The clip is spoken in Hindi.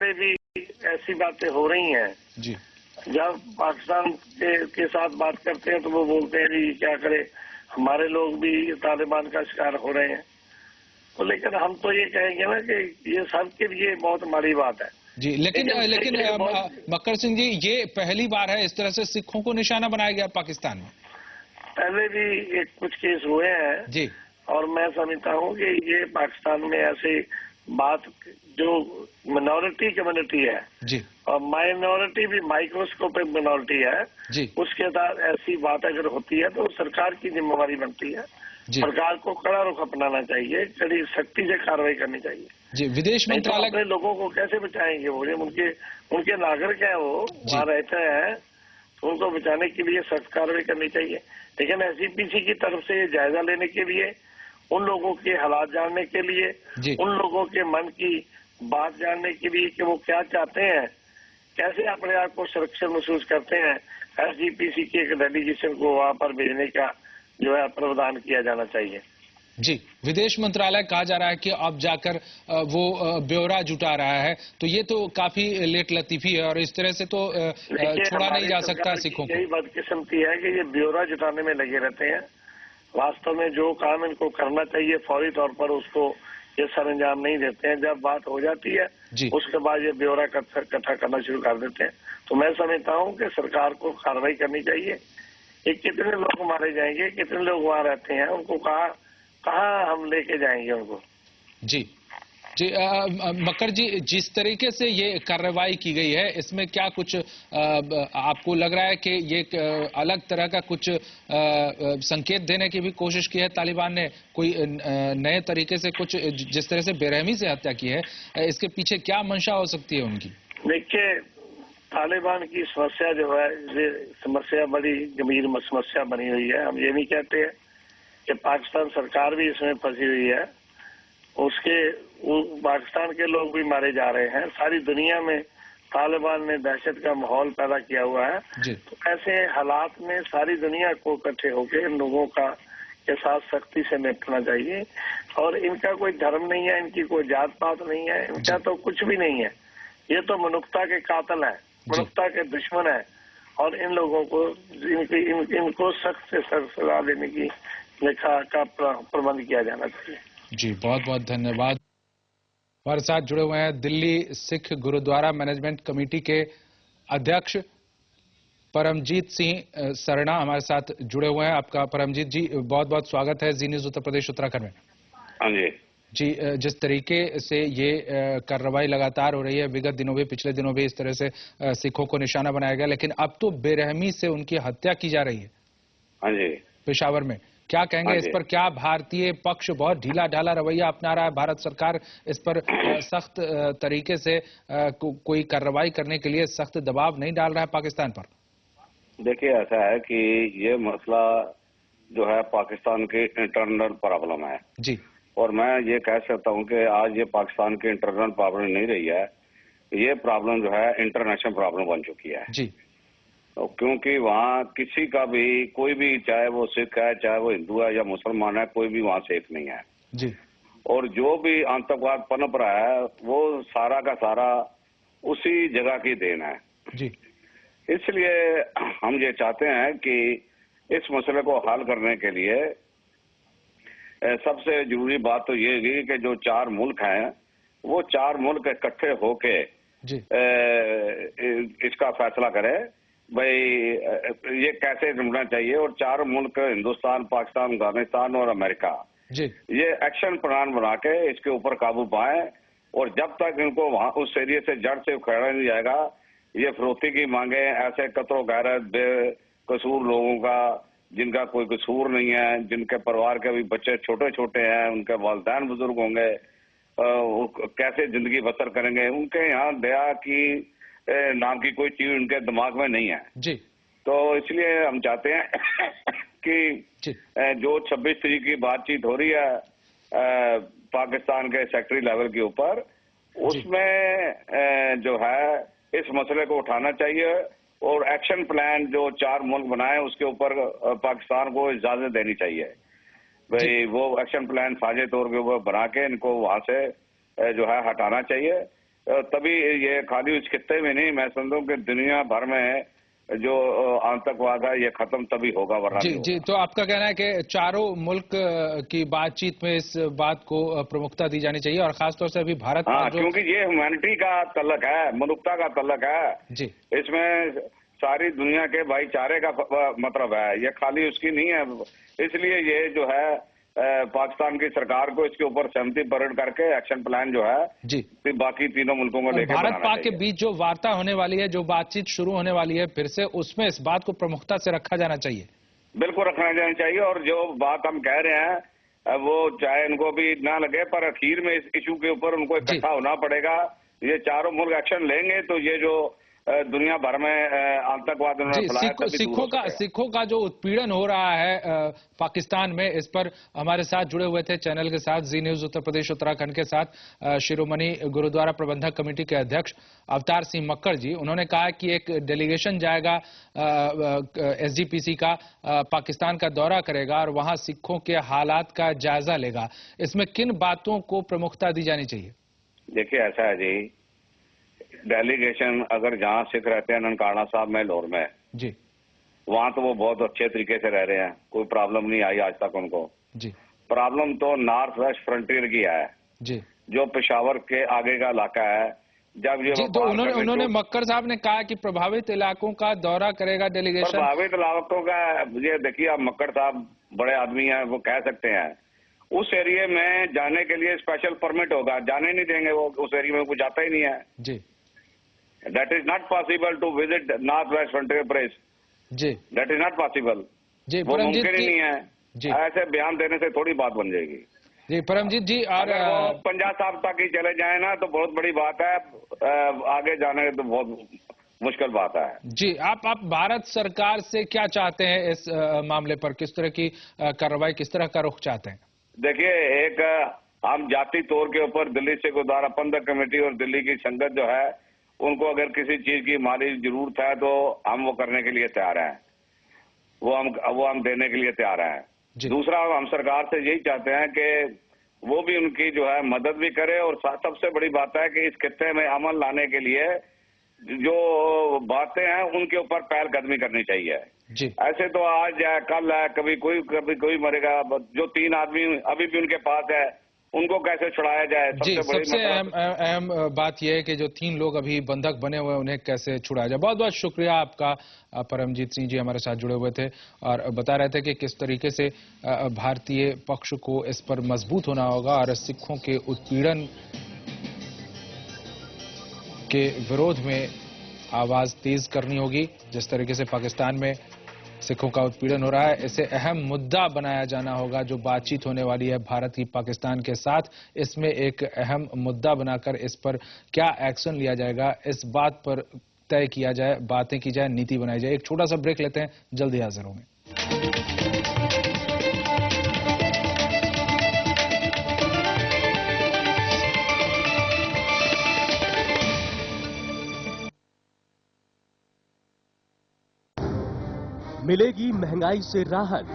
पे भी ऐसी बातें हो रही हैं जी। जब पाकिस्तान के साथ बात करते हैं तो वो बोलते हैं जी क्या करे, हमारे लोग भी तालिबान का शिकार हो रहे हैं। तो लेकिन हम तो ये कहेंगे ना कि ये सबके लिए बहुत माड़ी बात है जी। लेकिन मक्कर सिंह जी, ये पहली बार है इस तरह से सिखों को निशाना बनाया गया पाकिस्तान में? पहले भी कुछ केस हुए हैं जी। और मैं समझता हूँ कि ये पाकिस्तान में ऐसी बात जो मिनॉरिटी कम्युनिटी है जी और माइनॉरिटी भी माइक्रोस्कोपिक मिनॉरिटी है जी उसके साथ ऐसी बात अगर होती है तो सरकार की जिम्मेवारी बनती है। सरकार को कड़ा रुख अपनाना चाहिए, कड़ी सख्ती से कार्रवाई करनी चाहिए। जी। विदेश मंत्रालय अपने लोगों को कैसे बचाएंगे? वो उनके नागरिक है, वो वहाँ रहते हैं, तो उनको बचाने के लिए सख्त कार्रवाई करनी चाहिए। लेकिन एसजीपीसी की तरफ से जायजा लेने के लिए, उन लोगों के हालात जानने के लिए, उन लोगों के मन की बात जानने के लिए कि वो क्या चाहते हैं, कैसे अपने आप को सुरक्षित महसूस करते हैं, एसजीपीसी की एक डेलीगेशन को वहां पर भेजने का जो है प्रावधान किया जाना चाहिए। जी। विदेश मंत्रालय कहा जा रहा है कि अब जाकर वो ब्यौरा जुटा रहा है, तो ये तो काफी लेट लतीफी है और इस तरह से तो छोड़ा नहीं जा सकता सिखों को। यही बदकिस्मती है कि ये ब्यौरा जुटाने में लगे रहते हैं। वास्तव में जो काम इनको करना चाहिए फौरी तौर पर उसको ये सरंजाम नहीं देते हैं। जब बात हो जाती है उसके बाद ये ब्यौरा इकट्ठा करना शुरू कर देते हैं। तो मैं समझता हूँ कि सरकार को कार्रवाई करनी चाहिए। ये कितने लोग मारे जाएंगे, कितने लोग वहाँ रहते हैं, उनको कहाँ हम लेके जाएंगे उनको? जी जी। मक्कर जी, जिस तरीके से ये कार्रवाई की गई है इसमें क्या कुछ आपको लग रहा है कि ये अलग तरह का कुछ संकेत देने की भी कोशिश की है तालिबान ने? कोई नए तरीके से कुछ, जिस तरह से बेरहमी से हत्या की है, इसके पीछे क्या मंशा हो सकती है उनकी? देखिए, तालिबान की समस्या जो है ये समस्या बड़ी गंभीर समस्या बनी हुई है। हम ये नहीं कहते हैं कि पाकिस्तान सरकार भी इसमें फंसी हुई है, उसके पाकिस्तान के लोग भी मारे जा रहे हैं। सारी दुनिया में तालिबान ने दहशत का माहौल पैदा किया हुआ है। तो ऐसे हालात में सारी दुनिया को इकट्ठे होकर इन लोगों का के साथ सख्ती से निपटना चाहिए। और इनका कोई धर्म नहीं है, इनकी कोई जात पात नहीं है, इनका तो कुछ भी नहीं है। ये तो मनुष्यता के कातिल है, मनुष्यता के दुश्मन है। और इन लोगों को इनको सख्त से सख्त सजा देने की लेखा का प्रबंध किया जाना चाहिए। जी, बहुत बहुत धन्यवाद। हमारे साथ जुड़े हुए हैं दिल्ली सिख गुरुद्वारा मैनेजमेंट कमेटी के अध्यक्ष परमजीत सिंह सरना हमारे साथ जुड़े हुए हैं। आपका परमजीत जी बहुत बहुत स्वागत है जी न्यूज उत्तर प्रदेश उत्तराखंड में। हाँ जी जी। जिस तरीके से ये कार्रवाई लगातार हो रही है, विगत दिनों भी, पिछले दिनों भी इस तरह से सिखों को निशाना बनाया गया, लेकिन अब तो बेरहमी से उनकी हत्या की जा रही है। हाँ जी। पेशावर में क्या कहेंगे इस पर? क्या भारतीय पक्ष बहुत ढीला ढाला रवैया अपना रहा है? भारत सरकार इस पर सख्त तरीके से कोई कार्रवाई करने के लिए सख्त दबाव नहीं डाल रहा है पाकिस्तान पर? देखिए, ऐसा है कि ये मसला जो है पाकिस्तान की इंटरनल प्रॉब्लम है जी। और मैं ये कह सकता हूँ कि आज ये पाकिस्तान की इंटरनल प्रॉब्लम नहीं रही है, ये प्रॉब्लम जो है इंटरनेशनल प्रॉब्लम बन चुकी है जी। तो क्योंकि वहाँ किसी का भी, कोई भी, चाहे वो सिख है, चाहे वो हिंदू है या मुसलमान है, कोई भी वहाँ सेफ नहीं है जी। और जो भी आतंकवाद पनप रहा है वो सारा का सारा उसी जगह की देन है जी। इसलिए हम ये चाहते हैं कि इस मसले को हल करने के लिए सबसे जरूरी बात तो ये है कि जो चार मुल्क हैं वो चार मुल्क इकट्ठे होके इसका फैसला करें भाई ये कैसे निपटना चाहिए। और चार मुल्क हिंदुस्तान, पाकिस्तान, अफगानिस्तान और अमेरिका ये एक्शन प्लान बना के इसके ऊपर काबू पाए और जब तक इनको वहां उस एरिया से जड़ से उखाड़ा नहीं जाएगा, ये फिरौती की मांगे, ऐसे कत्ल गैरत बेकसूर लोगों का जिनका कोई कसूर नहीं है, जिनके परिवार के भी बच्चे छोटे छोटे हैं, उनके वालिदैन बुजुर्ग होंगे, कैसे जिंदगी बसर करेंगे, उनके यहाँ दया की नाम की कोई चीज उनके दिमाग में नहीं है जी। तो इसलिए हम चाहते हैं कि जो 26 तारीख की बातचीत हो रही है पाकिस्तान के सेक्रेटरी लेवल के ऊपर, उसमें जो है इस मसले को उठाना चाहिए और एक्शन प्लान जो चार मुल्क बनाए उसके ऊपर पाकिस्तान को इजाजत देनी चाहिए भाई, वो एक्शन प्लान साझे तौर के ऊपर बना के इनको वहां से जो है हटाना चाहिए तभी ये खाली उस खित्ते में नहीं, मैं समझता हूँ कि दुनिया भर में जो आतंकवाद है ये खत्म तभी होगा, वरना जी नहीं जी। होगा। तो आपका कहना है कि चारों मुल्क की बातचीत में इस बात को प्रमुखता दी जानी चाहिए और खासतौर से अभी भारत हाँ, पाक जो, क्योंकि ये ह्यूमैनिटी का तल्लक है, मनुष्यता का तल्लक है जी, इसमें सारी दुनिया के भाईचारे का मतलब है, ये खाली उसकी नहीं है। इसलिए ये जो है पाकिस्तान की सरकार को इसके ऊपर सहमति प्रकट करके एक्शन प्लान जो है जी, बाकी तीनों मुल्कों को लेकर भारत बनाना पाक के चाहिए। बीच जो वार्ता होने वाली है, जो बातचीत शुरू होने वाली है फिर से, उसमें इस बात को प्रमुखता से रखा जाना चाहिए। बिल्कुल रखना जाना चाहिए, और जो बात हम कह रहे हैं वो चाहे इनको भी ना लगे, पर अखीर में इस इशू के ऊपर उनको इकट्ठा होना पड़ेगा। ये चारों मुल्क एक्शन लेंगे तो ये जो दुनिया भर में आतंकवाद उन्होंने फैलाया सिखों का जो उत्पीड़न हो रहा है पाकिस्तान में, इस पर हमारे साथ जुड़े हुए थे चैनल के साथ, जी न्यूज उत्तर प्रदेश उत्तराखंड के साथ शिरोमणि गुरुद्वारा प्रबंधक कमेटी के अध्यक्ष अवतार सिंह मक्कड़ जी। उन्होंने कहा कि एक डेलीगेशन जाएगा एसजीपीसी का, पाकिस्तान का दौरा करेगा और वहां सिखों के हालात का जायजा लेगा। इसमें किन बातों को प्रमुखता दी जानी चाहिए? देखिए, ऐसा है जी, डेलीगेशन अगर जहां सिख रहते हैं ननकाना साहब में, लाहौर में जी, वहां तो वो बहुत अच्छे तरीके से रह रहे हैं, कोई प्रॉब्लम नहीं आई आज तक उनको जी। प्रॉब्लम तो नॉर्थ वेस्ट फ्रंटियर की है जी, जो पेशावर के आगे का इलाका है। जब ये जी, तो उन्होंने मक्कर साहब ने कहा कि प्रभावित इलाकों का दौरा करेगा डेलीगेशन। प्रभावित इलाकों का ये देखिए, अब मक्कर साहब बड़े आदमी हैं, वो कह सकते हैं उस एरिया में जाने के लिए स्पेशल परमिट होगा, जाने नहीं देंगे वो, उस एरिया में कोई जाता ही नहीं है जी। That is not possible to visit North West Frontier Place. Ji, That is not possible. जी, वो मुमकिन ही नहीं है। जी, ऐसे बयान देने से थोड़ी बात बन जाएगी। जी परमजीत जी, और अगर वो पंजाब साहब तक ही चले जाए ना तो बहुत बड़ी बात है, आगे जाने तो बहुत मुश्किल बात है। जी, आप भारत सरकार से क्या चाहते हैं इस मामले पर? किस तरह की कार्रवाई, किस तरह का रुख चाहते हैं? देखिए, एक हम जाति तौर के ऊपर दिल्ली से गुरुद्वारा प्रबंधक कमेटी और दिल्ली की संगत जो है, उनको अगर किसी चीज की माली जरूरत है तो हम वो करने के लिए तैयार हैं, वो हम देने के लिए तैयार हैं। दूसरा, हम सरकार से यही चाहते हैं कि वो भी उनकी जो है मदद भी करे, और सबसे बड़ी बात है कि इस खित्ते में अमन लाने के लिए जो बातें हैं उनके ऊपर पहल कदमी करनी चाहिए। जी। ऐसे तो आज है, कल है, कभी कोई मरेगा। जो 3 आदमी अभी भी उनके पास है, उनको कैसे छुड़ाया जाए? जी, सबसे अहम बात यह है कि जो 3 लोग अभी बंधक बने हुए हैं उन्हें कैसे छुड़ाया जाए। बहुत बहुत शुक्रिया आपका। परमजीत सिंह जी हमारे साथ जुड़े हुए थे और बता रहे थे कि किस तरीके से भारतीय पक्ष को इस पर मजबूत होना होगा और सिखों के उत्पीड़न के विरोध में आवाज तेज करनी होगी। जिस तरीके से पाकिस्तान में सिखों का उत्पीड़न हो रहा है, इसे अहम मुद्दा बनाया जाना होगा। जो बातचीत होने वाली है भारत की पाकिस्तान के साथ, इसमें एक अहम मुद्दा बनाकर इस पर क्या एक्शन लिया जाएगा, इस बात पर तय किया जाए, बातें की जाए, नीति बनाई जाए। एक छोटा सा ब्रेक लेते हैं, जल्दी हाजिर होंगे। मिलेगी महंगाई से राहत,